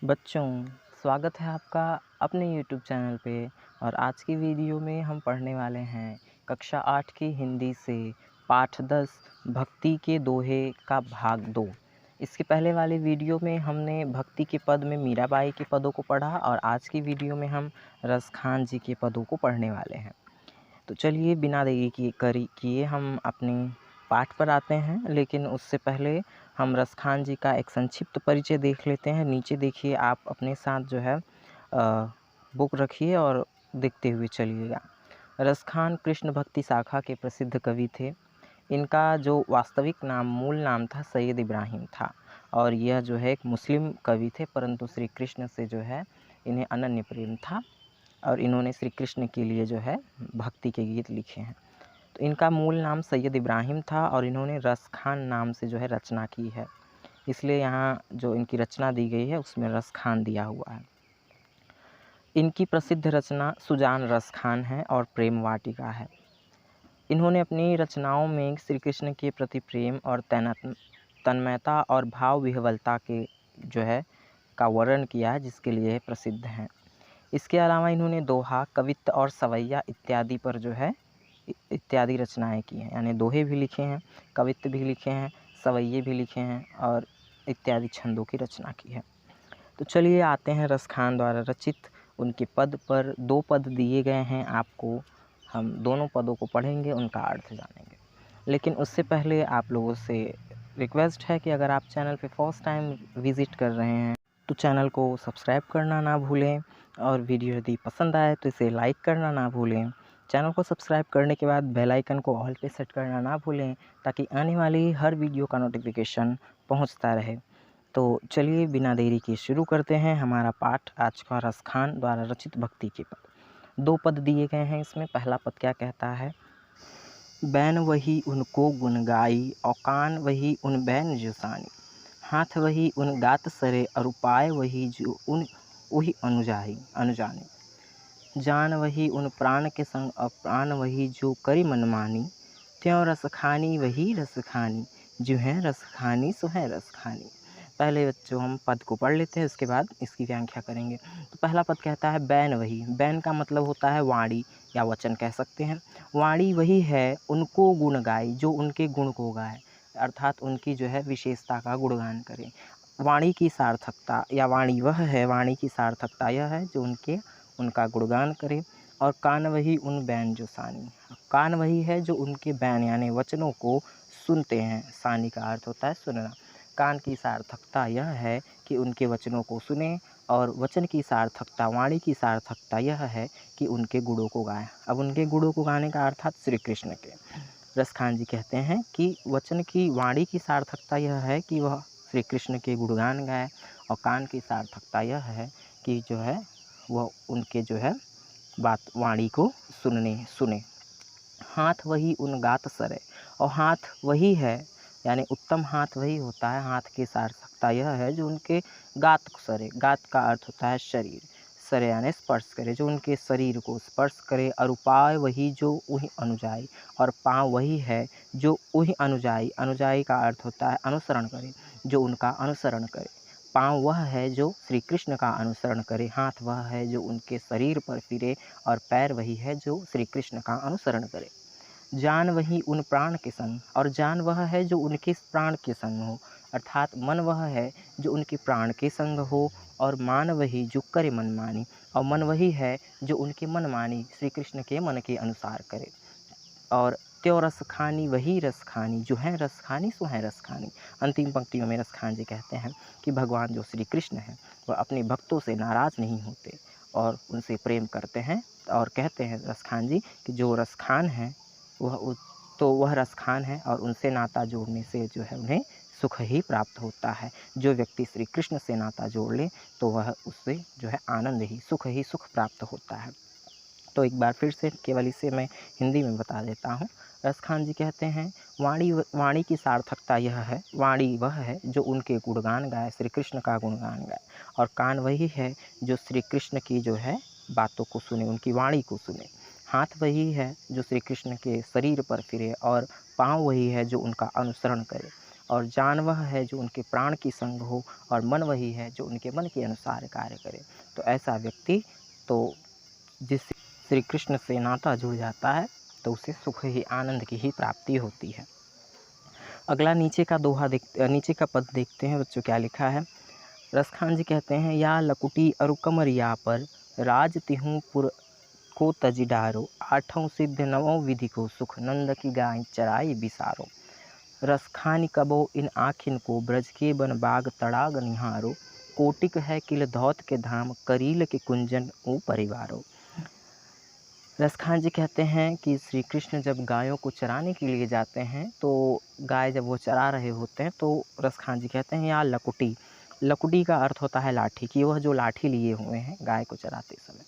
बच्चों, स्वागत है आपका अपने YouTube चैनल पे। और आज की वीडियो में हम पढ़ने वाले हैं कक्षा 8 की हिंदी से पाठ 10 भक्ति के दोहे का भाग 2। इसके पहले वाले वीडियो में हमने भक्ति के पद में मीराबाई के पदों को पढ़ा और आज की वीडियो में हम रसखान जी के पदों को पढ़ने वाले हैं। तो चलिए बिना देरी किए हम अपने पाठ पर आते हैं, लेकिन उससे पहले हम रसखान जी का एक संक्षिप्त परिचय देख लेते हैं। नीचे देखिए, आप अपने साथ जो है बुक रखिए और देखते हुए चलिएगा। रसखान कृष्ण भक्ति शाखा के प्रसिद्ध कवि थे। इनका जो वास्तविक नाम मूल नाम था सैयद इब्राहिम था, और यह जो है एक मुस्लिम कवि थे, परंतु श्री कृष्ण से जो है इन्हें अनन्य प्रेम था और इन्होंने श्री कृष्ण के लिए जो है भक्ति के गीत लिखे हैं। तो इनका मूल नाम सैयद इब्राहिम था और इन्होंने रसखान नाम से जो है रचना की है, इसलिए यहाँ जो इनकी रचना दी गई है उसमें रसखान दिया हुआ है। इनकी प्रसिद्ध रचना सुजान रसखान है और प्रेम वाटिका है। इन्होंने अपनी रचनाओं में श्री कृष्ण के प्रति प्रेम और तन्मयता और भाव विह्वलता के जो है का वर्णन किया है, जिसके लिए प्रसिद्ध हैं। इसके अलावा इन्होंने दोहा, कवित्त और सवैया इत्यादि पर जो है इत्यादि रचनाएं की हैं, यानी दोहे भी लिखे हैं, कवित्त भी लिखे हैं, सवैये भी लिखे हैं और इत्यादि छंदों की रचना की है। तो चलिए आते हैं रसखान द्वारा रचित उनके पद पर। 2 पद दिए गए हैं आपको, हम दोनों पदों को पढ़ेंगे, उनका अर्थ जानेंगे। लेकिन उससे पहले आप लोगों से रिक्वेस्ट है कि अगर आप चैनल पे फर्स्ट टाइम विज़िट कर रहे हैं तो चैनल को सब्सक्राइब करना ना भूलें, और वीडियो यदि पसंद आए तो इसे लाइक करना ना भूलें। चैनल को सब्सक्राइब करने के बाद बेल आइकन को ऑल पे सेट करना ना भूलें, ताकि आने वाली हर वीडियो का नोटिफिकेशन पहुंचता रहे। तो चलिए बिना देरी के शुरू करते हैं हमारा पाठ। आज का रसखान द्वारा रचित भक्ति के पद। 2 पद दिए गए हैं इसमें। पहला पद क्या कहता है? बैन वही उनको गुण गाई, और कान वही उन बैन जो सानी। हाथ वही उन गात सरे, और उपाय वही जो उन वही अनुजानी। जान वही उन प्राण के संग, अप्राण वही जो करी मनमानी। त्यों रसखानी वही रसखानी, जो है रसखानी सो है रसखानी। पहले बच्चों हम पद को पढ़ लेते हैं, उसके बाद इसकी व्याख्या करेंगे। तो पहला पद कहता है बैन वही। बैन का मतलब होता है वाणी या वचन कह सकते हैं। वाणी वही है उनको गुण गाई, जो उनके गुण को गाए, अर्थात उनकी जो है विशेषता का गुणगान करे। वाणी की सार्थकता या वाणी वह है, वाणी की सार्थकता यह है जो उनका गुणगान करे। और कान वही उन बैन जो सानी। कान वही है जो उनके बैन यानी वचनों को सुनते हैं। सानी का अर्थ होता है सुनना। कान की सार्थकता यह है कि उनके वचनों को सुने, और वचन की सार्थकता, वाणी की सार्थकता यह है कि उनके गुणों को गाएं। अब उनके गुणों को गाने का अर्थात श्री कृष्ण के। रसखान जी कहते हैं कि वचन की, वाणी की सार्थकता यह है कि वह श्री कृष्ण के गुणगान गाए, और कान की सार्थकता यह है कि जो है वह उनके जो है बात वाणी को सुने। हाथ वही उन गात सरे, और हाथ वही है यानी उत्तम हाथ वही होता है। हाथ की सार्थकता यह है जो उनके गात सरे। गात का अर्थ होता है शरीर। सरे यानी स्पर्श करे, जो उनके शरीर को स्पर्श करे। और उपाय वही जो वही अनुजाई, और पाँव वही है जो वही अनुजाई। अनुजाई का अर्थ होता है अनुसरण करे, जो उनका अनुसरण करे। पाँव वह है जो श्री कृष्ण का अनुसरण करे। हाथ वह है जो उनके शरीर पर फिरे, और पैर वही है जो श्री कृष्ण का अनुसरण करे। जान वही उन प्राण के संग, और जान वह है जो उनके प्राण के संग हो, अर्थात मन वह है जो उनके प्राण के संग हो। और मान वही जो करे मनमानी, और मन वही है जो उनके मनमानी श्री कृष्ण के मन के अनुसार करे। और त्यों रसखानी वही रसखानी, जो है रसखानी सो है रसखानी। अंतिम पंक्तियों में रसखान जी कहते हैं कि भगवान जो श्री कृष्ण हैं वह अपने भक्तों से नाराज़ नहीं होते और उनसे प्रेम करते हैं। और कहते हैं रसखान जी कि जो रसखान है वह रसखान है, और उनसे नाता जोड़ने से जो है उन्हें सुख ही प्राप्त होता है। जो व्यक्ति श्री कृष्ण से नाता जोड़ ले तो वह उससे जो है आनंद ही सुख प्राप्त होता है। तो एक बार फिर से केवल इसे मैं हिंदी में बता देता हूँ। रसखान जी कहते हैं वाणी की सार्थकता यह है, वाणी वह है जो उनके गुणगान गाए, श्री कृष्ण का गुणगान गाए। और कान वही है जो श्री कृष्ण की जो है बातों को सुने, उनकी वाणी को सुने। हाथ वही है जो श्री कृष्ण के शरीर पर फिरे, और पाँव वही है जो उनका अनुसरण करे। और जान वह है जो उनके प्राण की संग हो, और मन वही है जो उनके मन के अनुसार कार्य करे। तो ऐसा व्यक्ति तो जिससे श्री कृष्ण से नाता जुड़ जाता है तो उसे सुख ही आनंद की ही प्राप्ति होती है। अगला नीचे का पद देखते हैं बच्चों, क्या लिखा है। रसखान जी कहते हैं, या लकुटी अरु कमरिया पर राज तिहूँ पुर को तजिडारो, आठों सिद्ध नवों विधि को सुख, नंद की गाय चराई बिसारो। रसखानी कबो इन आखिन को, ब्रज के बन बाग तड़ाग निहारो, कोटिक है किल धौत के धाम, करील के कुंजन ओ परिवारो। रसखान जी कहते हैं कि श्री कृष्ण जब गायों को चराने के लिए जाते हैं तो गाय जब वो चरा रहे होते हैं तो रसखान जी कहते हैं, या लकुटी, लकुटी का अर्थ होता है लाठी, कि वह जो लाठी लिए हुए हैं गाय को चराते समय,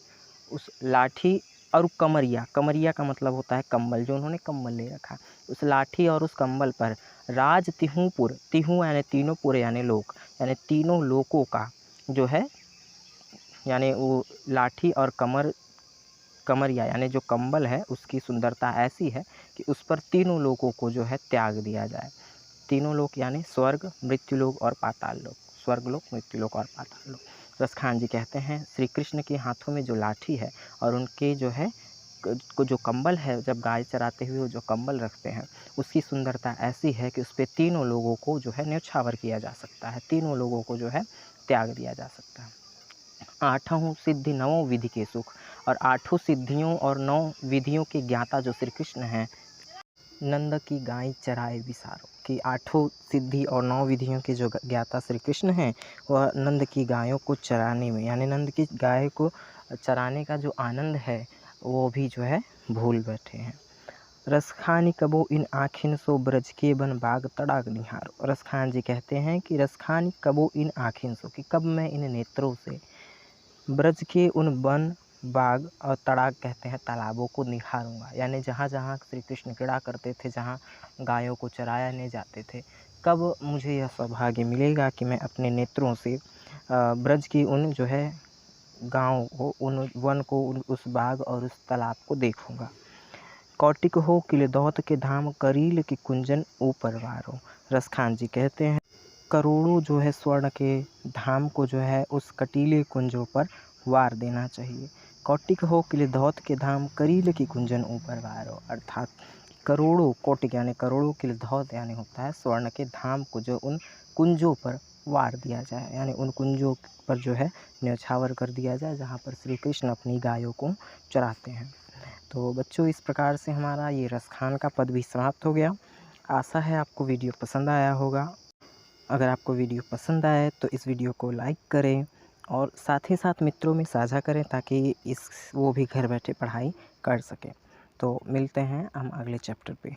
उस लाठी और कमरिया, कमरिया का मतलब होता है कंबल, जो उन्होंने कंबल ले रखा, उस लाठी और उस कंबल पर राज तिहूपुर, तिहू यानी तीनों पुर यानी लोक, यानी तीनों लोकों का जो है, यानी वो लाठी और कमरिया यानी जो कंबल है उसकी सुंदरता ऐसी है कि उस पर तीनों लोकों को जो है त्याग दिया जाए। तीनों लोक यानी स्वर्ग, मृत्युलोक और पाताल लोक, स्वर्गलोक, मृत्युलोक और पाताल लोक। रसखान जी कहते हैं, श्री कृष्ण के हाथों में जो लाठी है और उनके जो है जो कंबल है, जब गाय चराते हुए जो कंबल रखते हैं उसकी सुंदरता ऐसी है कि उस पर तीनों लोगों को जो है न्यौछावर किया जा सकता है, तीनों लोगों को जो है त्याग दिया जा सकता है। आठों सिद्धि नवों विधि के सुख, और आठों सिद्धियों और 9 विधियों के ज्ञाता जो श्री कृष्ण हैं, नंद की गाय चराए विसारो, कि आठों सिद्धि और 9 विधियों के जो ज्ञाता श्री कृष्ण हैं वह नंद की गायों को चराने में, यानी नंद की गाय को चराने का जो आनंद है वो भी जो है भूल बैठे हैं। रसखानी कबो इन आखिन सो, ब्रज के बन बाग तड़ाग निहारो। रसखान जी कहते हैं कि रसखानी कबो इन आखिन सो, कि कब मैं इन नेत्रों से ब्रज के उन वन, बाग और तड़ाग कहते हैं तालाबों को निहारूंगा, यानी जहाँ जहाँ श्री कृष्ण क्रीड़ा करते थे, जहाँ गायों को चराने जाते थे, कब मुझे यह सौभाग्य मिलेगा कि मैं अपने नेत्रों से ब्रज की उन जो है गाँव को, उन वन को, उस बाग और उस तालाब को देखूंगा। कौटिक हो किले दौत के धाम, करील के कुंजन ऊपर वारो। रसखान जी कहते हैं, करोड़ों जो है स्वर्ण के धाम को जो है उस कटीले कुंजों पर वार देना चाहिए। कौटिक हो किले धौत के धाम, करील की कुंजन ऊपर वारो, अर्थात करोड़ों, कौटिक यानी करोड़ों, किले धौत यानी होता है स्वर्ण के धाम को जो उन कुंजों पर वार दिया जाए, यानी उन कुंजों पर जो है न्यौछावर कर दिया जाए जहाँ पर श्री कृष्ण अपनी गायों को चराते हैं। तो बच्चों, इस प्रकार से हमारा ये रसखान का पद भी समाप्त हो गया। आशा है आपको वीडियो पसंद आया होगा। अगर आपको वीडियो पसंद आए तो इस वीडियो को लाइक करें और साथ ही साथ मित्रों में साझा करें ताकि वो भी घर बैठे पढ़ाई कर सकें। तो मिलते हैं हम अगले चैप्टर पे।